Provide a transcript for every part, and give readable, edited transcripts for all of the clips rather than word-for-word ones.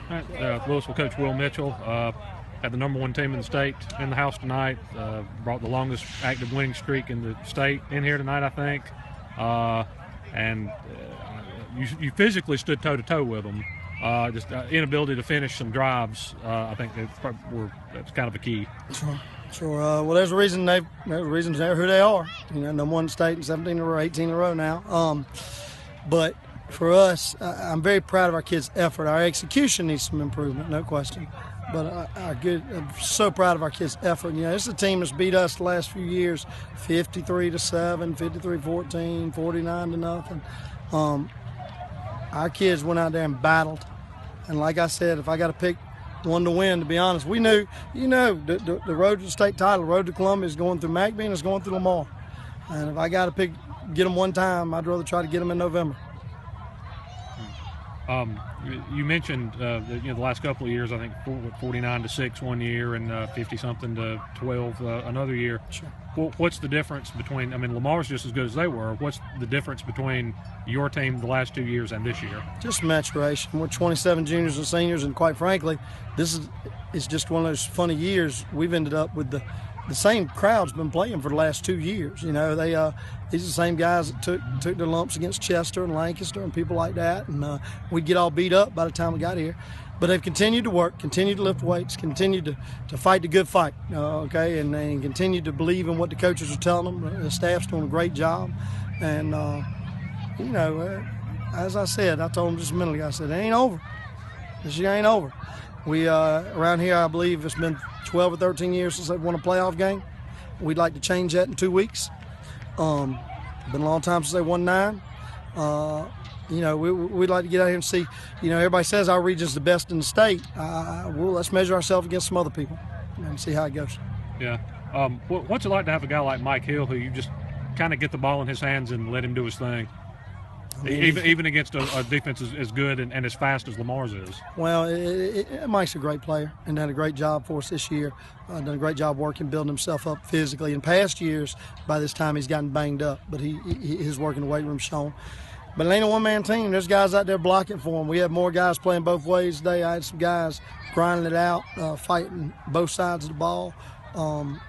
All right, Lewisville coach Will Mitchell had the number one team in the state in the house tonight. Brought the longest active winning streak in the state in here tonight, I think. And you physically stood toe to toe with them. Just inability to finish some drives. I think that's kind of a key. Sure. Well, there's a reason they're who they are. You know, number one in the state in 17 in a row, 18 in a row now. But for us, I'm very proud of our kids' effort. Our execution needs some improvement, no question. But I'm so proud of our kids' effort. You know, this is a team that's beat us the last few years, 53-7, 53-14, 49-0. Our kids went out there and battled. And like I said, if I got to pick one to win, to be honest, we knew, the road to the state title, the road to Columbia is going through McBee and it's going through Lamar. And if I got to get them one time, I'd rather try to get them in November. You mentioned the last couple of years, I think 49-6 one year and 50-something to 12 another year. Sure. What's the difference between? I mean, Lamar's just as good as they were. What's the difference between your team the last 2 years and this year? Just maturation. We're 27 juniors and seniors, and quite frankly, it's just one of those funny years. We've ended up with the same crowd's been playing for the last 2 years. You know, these are the same guys that took their lumps against Chester and Lancaster and people like that, and we'd get all beat up by the time we got here. But they've continued to work, continued to lift weights, continued to fight the good fight, okay, and continued to believe in what the coaches are telling them. The staff's doing a great job, and as I said, I told them just a minute ago, I said, it ain't over. This year ain't over. We around here, I believe it's been 12 or 13 years since they've won a playoff game. We'd like to change that in 2 weeks. Been a long time since they won 9. We'd like to get out here and see. Everybody says our region's the best in the state. Let's measure ourselves against some other people and see how it goes. Yeah. What's it like to have a guy like Mike Hill who you just kind of get the ball in his hands and let him do his thing? Even against a defense as good and as fast as Lamar's is. Well, Mike's a great player and done a great job for us this year. Done a great job working, building himself up physically. In past years, by this time, he's gotten banged up, but his work in the weight room shown. But it ain't a one-man team. There's guys out there blocking for him. We had more guys playing both ways today. I had some guys grinding it out, fighting both sides of the ball. One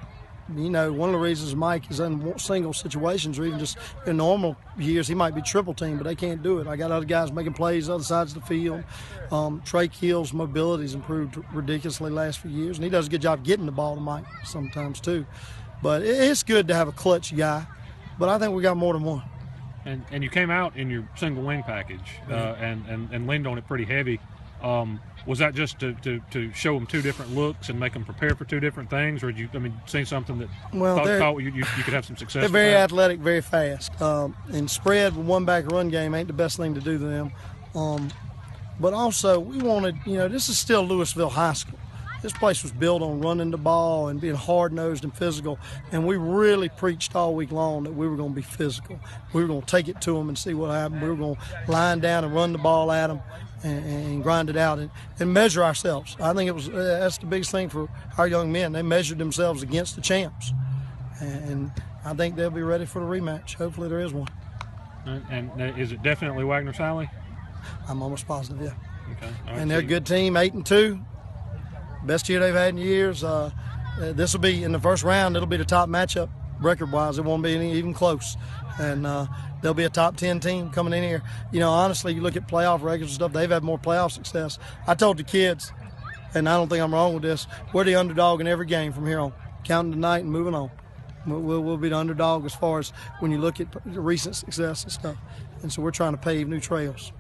of the reasons Mike is in single situations or even just in normal years, he might be triple team, but they can't do it. I got other guys making plays other sides of the field. Trey Keel's mobility's improved ridiculously last few years, and he does a good job getting the ball to Mike sometimes too. But it's good to have a clutch guy, but I think we got more than one. And you came out in your single wing package and leaned on it pretty heavy. Was that just to show them two different looks and make them prepare for two different things, or did you seen something that thought you could have some success? They're very athletic, very fast. And spread with one back run game ain't the best thing to do to them. But also we wanted, this is still Lewisville High School. This place was built on running the ball and being hard-nosed and physical, and we really preached all week long that we were going to be physical. We were going to take it to them and see what happened. We were going to line down and run the ball at them and grind it out and measure ourselves. I think that's the biggest thing for our young men. They measured themselves against the champs, and I think they'll be ready for the rematch. Hopefully there is one. And is it definitely Wagner Sally? I'm almost positive, yeah. Okay. And they're a good team, 8-2. Best year they've had in years. This will be in the first round. It'll be the top matchup record-wise. It won't be even close. And they'll be a top 10 team coming in here. Honestly, you look at playoff records and stuff, they've had more playoff success. I told the kids, and I don't think I'm wrong with this, we're the underdog in every game from here on, counting tonight and moving on. We'll be the underdog as far as when you look at the recent success and stuff. And so we're trying to pave new trails.